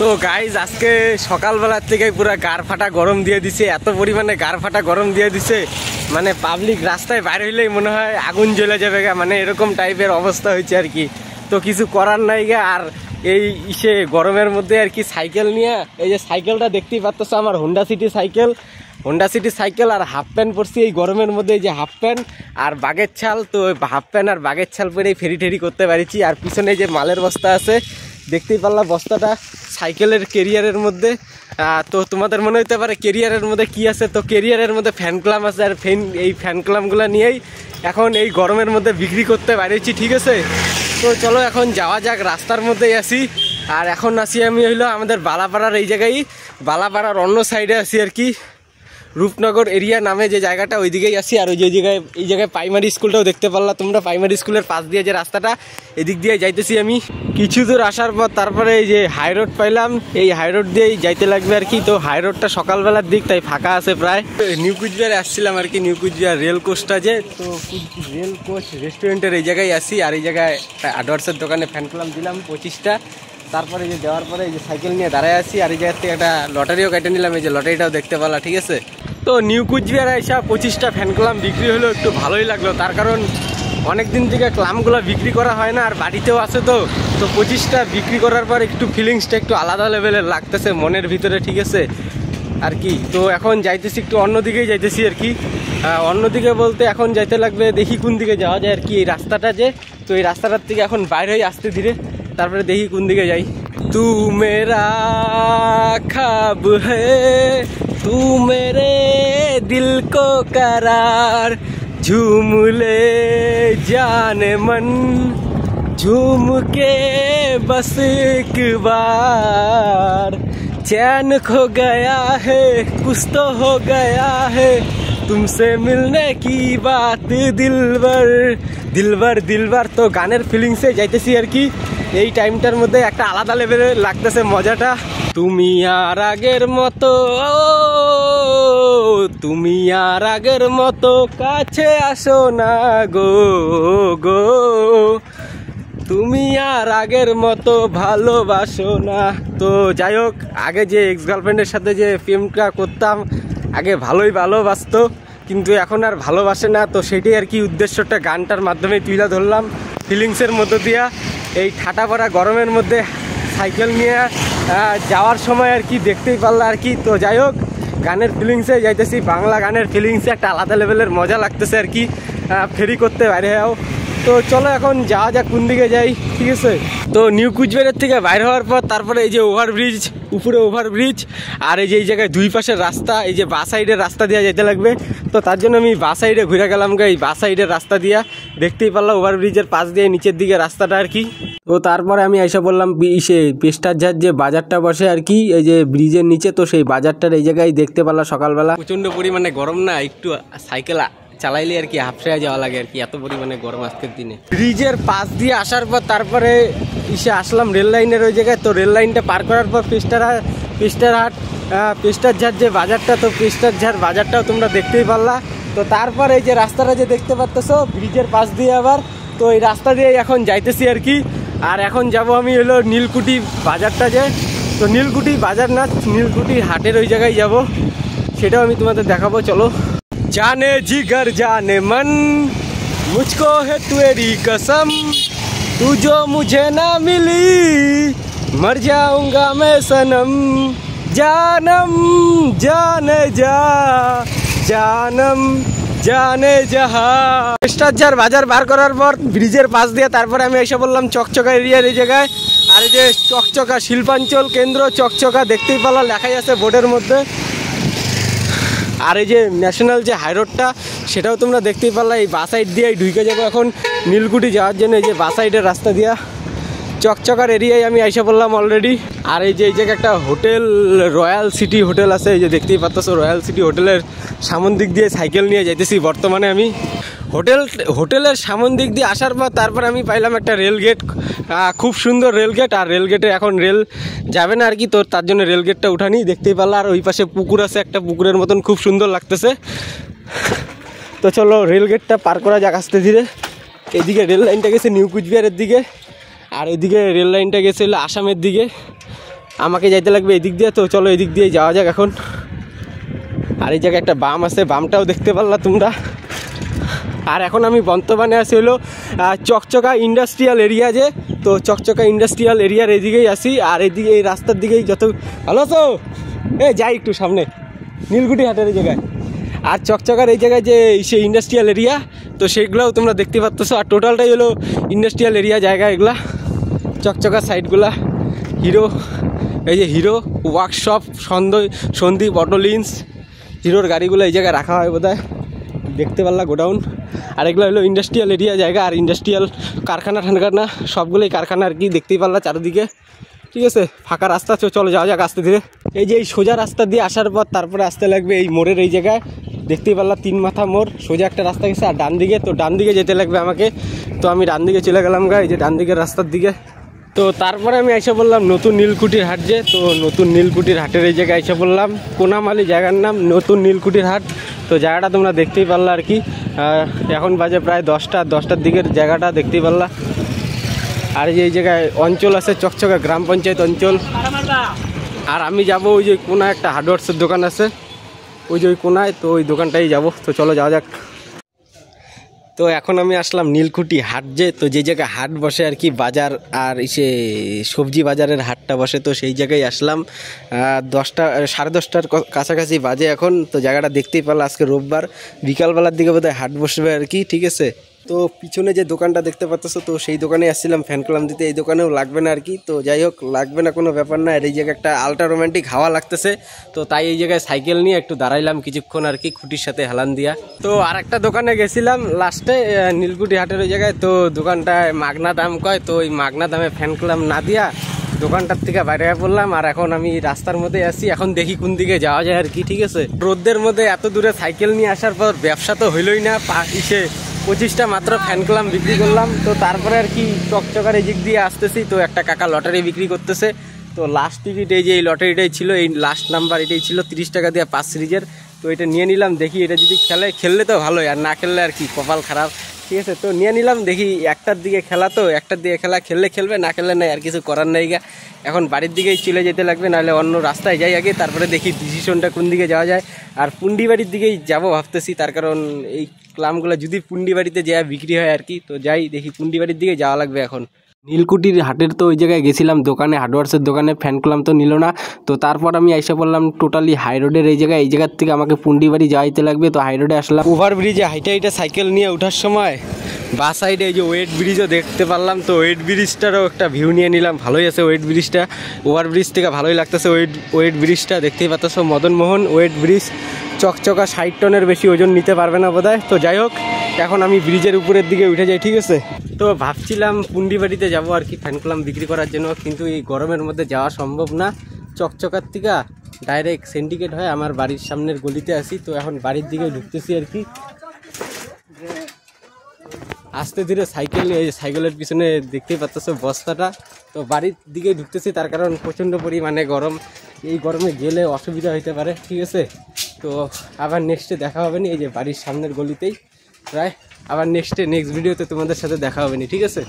তো গাইজ আজকে সকালবেলার থেকে পুরো গাড় ফাটা গরম দিয়ে দিছে, এত পরিমাণে গাড় ফাটা গরম দিয়ে দিছে মানে পাবলিক রাস্তায় বাইরে হইলেই মনে হয় আগুন জ্বলে যাবে গা, মানে এরকম টাইপের অবস্থা হয়েছে আর কি। তো কিছু করার নাই গা। আর এই গরমের মধ্যে আর কি সাইকেল নিয়ে, এই যে সাইকেলটা দেখতেই পাচ্ছ আমার হোন্ডা সিটি সাইকেল আর হাফ প্যান্ট পরছি এই গরমের মধ্যে, এই যে হাফ প্যান্ট আর বাগের ছাল। তো হাফ প্যান্ট আর বাগের ছাল পরেই ফেরি ঠেরি করতে পারিছি। আর পিছনে যে মালের বস্তা আছে দেখতেই পারলাম, বস্তাটা সাইকেলের কেরিয়ারের মধ্যে। তো তোমাদের মনে হতে পারে কেরিয়ারের মধ্যে কি আছে, তো কেরিয়ারের মধ্যে ফ্যান ক্লাম আছে। আর এই ফ্যান ক্লামগুলো নিয়েই এখন এই গরমের মধ্যে বিক্রি করতে পারিছি, ঠিক আছে। তো চলো এখন যাওয়া যাক, রাস্তার মধ্যেই আসি। আর এখন আসি আমি হইলো আমাদের বালাপাড়ার এই জায়গায়, বালাপাড়ার অন্য সাইডে আসি আর কি, রূপনগর এরিয়া নামে যে জায়গাটা, ওই দিকেই আসি। আর ওই যে এই জায়গায় প্রাইমারি স্কুলটাও দেখতে পারলাম তোমরা, প্রাইমারি স্কুলের পাশ দিয়ে যে রাস্তাটা, এদিক দিয়ে যাইতেছি আমি। কিছু দূর আসার পর তারপরে এই যে হাই রোড পাইলাম, এই হাই রোড দিয়েই যাইতে লাগবে আর কি। তো হাই রোডটা সকালবেলার দিক, তাই ফাঁকা আছে প্রায়। নিউ কুচবিহারে আসছিলাম আর কি, নিউ কুচবিহার রেল কোচটা যে, তো রেল কোচ রেস্টুরেন্টের এই জায়গায় আসি। আর এই জায়গায় অ্যাডভার্সের দোকানে ফ্যান ক্লাম দিলাম 25টা। তারপরে যে দেওয়ার পরে এই যে সাইকেল নিয়ে দাঁড়ায় আসি। আর এই জায়গার থেকে একটা লটারিও কেটে নিলাম, এই যে লটারিটাও দেখতে পেলাম, ঠিক আছে। তো নিউ কুচবিহারে এসে 25টা ফ্যান ক্লাম বিক্রি হলো, একটু ভালোই লাগলো। তার কারণ অনেক দিন থেকে ক্লামগুলো বিক্রি করা হয় না, আর বাড়িতেও আছে। তো 25টা বিক্রি করার পর একটু ফিলিংসটা একটু আলাদা লেভেলের লাগতেছে মনের ভিতরে, ঠিক আছে আর কি। তো এখন যাইতেছি একটু অন্যদিকেই যাইতেছি আর কি। অন্যদিকে বলতে এখন যাইতে লাগবে, দেখি কোন দিকে যাওয়া যায় আর কি। এই রাস্তাটা যে, তো এই রাস্তাটার থেকে এখন বাইরে হয়ে আসতে ধীরে, তারপরে দেখি কোন দিকে যাই। তু মেরা খাব হ্যায়, तू मेरे दिल को करार, झूम ले जाने मन, झूम के बस एक बार, चैन खो गया है कुछ तो हो गया है, तुमसे मिलने की बात दिलबर दिलबर दिलबर। तो गाনের ফিলিংসে যাইতেছি আর কি। এই টাইমটার মধ্যে একটা আলাদা লেভেলে লাগতেছে মজাটা। তুমি আর আগের মতো, তুমি আর আগের মতো কাছে আসো না গো গো, তুমি আর আগের মতো ভালোবাসো না। তো যাই হোক, আগে যে এক্স গার্লফ্রেন্ডের সাথে যে প্রেমটা করতাম, আগে ভালোই ভালোবাসতো, কিন্তু এখন আর ভালোবাসে না। তো সেটাই আর কি উদ্দেশ্যটা গানটার মাধ্যমে তুলে ধরলাম ফিলিংসের মধ্য দিয়া। এই ঠাটা পড়া গরমের মধ্যে সাইকেল নিয়ে যাওয়ার সময় আর কি দেখতেই পারলাম আর কি। তো যাই হোক, গানের ফিলিংসে যাইতেছি, বাংলা গানের ফিলিংসে একটা আলাদা লেভেলের মজা লাগতেছে আর কি, ফেরি করতে বাইরে যাও। তো চলো এখন যাওয়া যাক কোন দিকে যাই, ঠিক আছে। তো নিউ কুচবিহারের থেকে বাইরে হওয়ার পর তারপরে এই যে ওভারব্রিজ, উপরে ওভারব্রিজ, আর এই যে এই জায়গায় দুই পাশের রাস্তা, এই যে বাঁ সাইডের রাস্তা দিয়ে যেতে লাগবে। তো তার জন্য আমি বাঁ সাইডে ঘুরে গেলাম গা, এই বাঁ সাইডের রাস্তা দিয়া দেখতেই পারলাম ওভারব্রিজের পাশ দিয়ে নিচের দিকে রাস্তাটা আর কি। তো তারপরে আমি এসে বললাম সে পেস্টারঝাড় যে বাজারটা বসে আর কি, এই যে ব্রিজের নিচে। তো সেই বাজারটার এই জায়গায় দেখতে পারলাম সকালবেলা। প্রচণ্ড পরিমাণে গরম না, একটু সাইকেল চালাইলে আর কি হাফসায় যাওয়া লাগে আর কি, এত পরিমাণে গরম আজকের দিনে। ব্রিজের পাশ দিয়ে আসার পর তারপরে আসলাম রেল লাইনের ওই জায়গায়। তো রেল লাইনটা পার করার পর পেস্টারঝাড় যে বাজারটা, তো পেস্টারঝাড় বাজারটাও তোমরা দেখতেই পারলা। তো তারপর এই যে রাস্তাটা যে দেখতে পাচ্তেছো ব্রিজের পাশ দিয়ে আবার, তো এই রাস্তা দিয়ে এখন যাইতেছি আর কি। আর এখন যাব আমি হলো নীলকুঠি বাজারটা যে, তো নীলকুঠি বাজার না, নীলকুঠি হাটের ওই জায়গায় যাব, সেটাও আমি তোমাদের দেখাবো। চলো। जाने जिगर जाने मन, मुझको है तेरी कसम, तू जो मुझे ना मिली मर जाऊंगा मैं सनम, जानम जाने जा जानम জানে যাহা। পেস্টারঝাড় বাজার বার করার পর ব্রিজের পাশ দিয়ে তারপরে আমি এসে বললাম চকচকা এরিয়ার এই জায়গায়। আর এই যে চকচকা শিল্পাঞ্চল কেন্দ্র চকচকা দেখতেই পেলাম, লেখাই আছে বোর্ডের মধ্যে। আর এই যে ন্যাশনাল যে হাইরোডটা, সেটাও তোমরা দেখতেই পারলা। এই বাঁ সাইড দিয়ে ঢুকে যাবো এখন নীলকুঠি যাওয়ার জন্য, এই যে বাঁ সাইডের রাস্তা দিয়া চকচকার এরিয়ায় আমি এসে পড়লাম অলরেডি। আর এই যে এই জায়গায় একটা হোটেল, রয়্যাল সিটি হোটেল আছে, এই যে দেখতেই পাচ্ছ রয়্যাল সিটি হোটেলের সামন দিক দিয়ে সাইকেল নিয়ে যাইতেছি বর্তমানে আমি। হোটেলের সামন দিক দিয়ে আসার পর তারপর আমি পাইলাম একটা রেল গেট, খুব সুন্দর রেল গেট। আর রেল গেটে এখন রেল যাবে না আর কি, তো তার জন্য রেল গেটটা উঠানি, দেখতেই পারলাম। আর ওই পাশে পুকুর আছে, একটা পুকুরের মতন খুব সুন্দর লাগতেছে। তো চলো রেল গেটটা পার করা যাক আস্তে ধীরে। এদিকে রেল লাইনটা গেছে নিউ কুচবিহারের দিকে, আর এদিকে রেল লাইনটা গেছে আসামের দিকে। আমাকে যাইতে লাগবে এদিক দিয়ে, তো চলো এদিক দিয়ে যাওয়া যাক এখন। আর এই জায়গায় একটা বাম আছে, বামটাও দেখতে পারলা তোমরা। আর এখন আমি বর্তমানে আছি হলো চকচকা ইন্ডাস্ট্রিয়াল এরিয়া, যে তো চকচকা ইন্ডাস্ট্রিয়াল এরিয়ার এদিকেই আসি। আর এদিকে এই রাস্তার দিকেই যত ভালো আছো যাই একটু সামনে নীলকুঠি হাটের এই জায়গায়। আর চকচকার এই জায়গায় যে সেই ইন্ডাস্ট্রিয়াল এরিয়া, তো সেগুলোও তোমরা দেখতে পাচ্ছো। আর টোটালটাই হলো ইন্ডাস্ট্রিয়াল এরিয়া জায়গা এগুলা, চকচকার সাইডগুলা। হিরো, এই যে হিরো ওয়ার্কশপ, সন্দীপ অটোলিন্স, হিরোর গাড়িগুলো এই জায়গায় রাখা হয় বোধহয়, দেখতে পারলা গোডাউন। আর এগুলো হলো ইন্ডাস্ট্রিয়াল এরিয়া জায়গা, আর ইন্ডাস্ট্রিয়াল কারখানা ঠান্ডাখানা সবগুলোই কারখানা আর কি, দেখতেই পারলা চারিদিকে। ঠিক আছে, ফাঁকা রাস্তা, চলো যাওয়া যাক আস্তে ধীরে। এই যে এই সোজা রাস্তা দিয়ে আসার পর তারপরে আসতে লাগবে এই মোড়ের এই জায়গায়, দেখতেই পারলা 3 মাথা মোড়, সোজা একটা রাস্তা গেছে। আর ডান দিকে, তো ডান দিকে যেতে লাগবে আমাকে, তো আমি ডান দিকে চলে গেলাম এই যে ডান দিকের রাস্তার দিকে। তো তারপরে আমি এসে বললাম নতুন নীলকুঠির হাট, যে তো নতুন নীলকুঠির হাটের এই জায়গায় এসে বললাম, কোনামালি জায়গার নাম নতুন নীলকুঠির হাট। তো জায়গাটা তোমরা দেখতেই পারলা আর কি। এখন বাজে প্রায় 10টার দিকের জায়গাটা দেখতেই পারলা। আর এই জায়গায় অঞ্চল আছে চকচকা গ্রাম পঞ্চায়েত অঞ্চল। আর আমি যাব ওই যে কোনায় একটা হার্ডওয়্যার্সের দোকান আছে, ওই যে ওই কোনায়, তো ওই দোকানটাই যাব। তো চলো যাওয়া যাক। তো এখন আমি আসলাম নীলকুঠি হাট, যে তো যে জায়গায় হাট বসে আর কি, বাজার আর সে সবজি বাজারের হাটটা বসে, তো সেই জায়গায় আসলাম। 10টার কাছাকাছি বাজে এখন। তো জায়গাটা দেখতেই পারলাম, আজকে রোববার বিকালবেলার দিকে বোধহয় হাট বসবে আর কি। ঠিক আছে, তো পিছনে যে দোকানটা দেখতে পাচ্ছ, তো সেই দোকানে আসছিলাম ফ্যান কলাম দিতে। এই দোকানেও লাগবে না আর কি, তো যাই হোক, লাগবে না কোনো ব্যাপার না। আর এই জায়গায় একটা আলট্রা রোমান্টিক হাওয়া লাগতেছে, তো তাই এই জায়গায় সাইকেল নিয়ে একটু দাঁড়াইলাম কিছুক্ষণ আর কি, খুঁটির সাথে হেলান দিয়া। তো আর একটা দোকানে গেছিলাম লাস্টে নীলকুঠি হাটের ওই জায়গায়, তো দোকানটায় মাগনা দাম কয়, তো ওই মাগনা দামে ফ্যান কলাম না দিয়া দোকানটার থেকে বাইরে পড়লাম। আর এখন আমি রাস্তার মধ্যে আছি, এখন দেখি কোন দিকে যাওয়া যায় আর কি। ঠিক আছে, রোদ্রের মধ্যে এত দূরে সাইকেল নিয়ে আসার পর ব্যবসা তো হইলই না, 25টা মাত্র ফ্যান কলাম বিক্রি করলাম। তো তারপরে আর কি চকচকার এই দিক দিয়ে আসতেছি, তো একটা কাকা লটারি বিক্রি করতেছে। তো লাস্ট টিকিট এই যে এই লটারিটাই ছিল, এই লাস্ট নাম্বার এটাই ছিল, 30 টাকা দিয়ে 5 সিরিজের। তো এটা নিয়ে নিলাম, দেখি এটা যদি খেললে তো ভালোই, আর না খেললে আর কি কপাল খারাপ। ঠিক আছে, তো নিয়ে নিলাম, দেখি 1টার দিকে খেলা, তো 1টার দিকে খেলা, খেললে খেলবে, না খেললে নাই, আর কিছু করার নাই গা। এখন বাড়ির দিকেই চলে যেতে লাগবে, নাহলে অন্য রাস্তায় যাই আগে, তারপরে দেখি ডিসিশনটা কোন দিকে যাওয়া যায়। আর পুন্ডি বাড়ির দিকেই যাবো ভাবতেছি, তার কারণ এই ক্লামগুলো যদি পুন্ডি বাড়িতে যায় বিক্রি হয় আর কি। তো যাই দেখি, পুন্ডি বাড়ির দিকে যাওয়া লাগবে এখন। নীলকুঠির হাটের তো ওই জায়গায় গেছিলাম দোকানে, হার্ডওয়্যার্সের দোকানে, ফ্যান কলাম তো নিল না। তো তারপর আমি এসে বললাম টোটালি হাই রোডের এই জায়গার থেকে আমাকে পুন্ডি বাড়ি যাইতে লাগবে। তো হাই রোডে আসলাম, ওভারব্রিজে হাইটা সাইকেল নিয়ে ওঠার সময় বা সাইডে এই যে ওয়েট ব্রিজও দেখতে পারলাম। তো ওয়েট ব্রিজটারও একটা ভিউ নিয়ে নিলাম, ভালোই আছে ওয়েট ব্রিজটা, ওভারব্রিজ থেকে ভালোই লাগতেছে। ওয়েট ব্রিজটা দেখতেই পাচ্ছ, মদনমোহন ওয়েট ব্রিজ, চকচকা 60 টনের বেশি ওজন নিতে পারবে না বোধহয়। তো যাই হোক, এখন আমি ব্রিজের উপরের দিকে উঠে যাই। ঠিক আছে, তো ভাবছিলাম পুন্ডি বাড়িতে যাবো আর কি ফ্যান কলাম বিক্রি করার জন্য, কিন্তু এই গরমের মধ্যে যাওয়া সম্ভব না। চকচকার থেকে ডাইরেক্ট সিন্ডিকেট হয় আমার বাড়ির সামনের গলিতে আসি। তো এখন বাড়ির দিকে ঢুকতেছি আর কি, আস্তে ধীরে সাইকেল নিয়ে, সাইকেলের পিছনে দেখতেই পাচ্ছ বস্তাটা। তো বাড়ির দিকে ঢুকতেছি, তার কারণ প্রচণ্ড পরিমাণে গরম, এই গরমে গেলে অসুবিধা হইতে পারে। ঠিক আছে, তো আবার নেক্সটে দেখা হবে না, এই যে বাড়ির সামনের গলিতেই প্রায়, আবার নেক্সট ভিডিওতে তোমাদের সাথে দেখা হবে না। ঠিক আছে।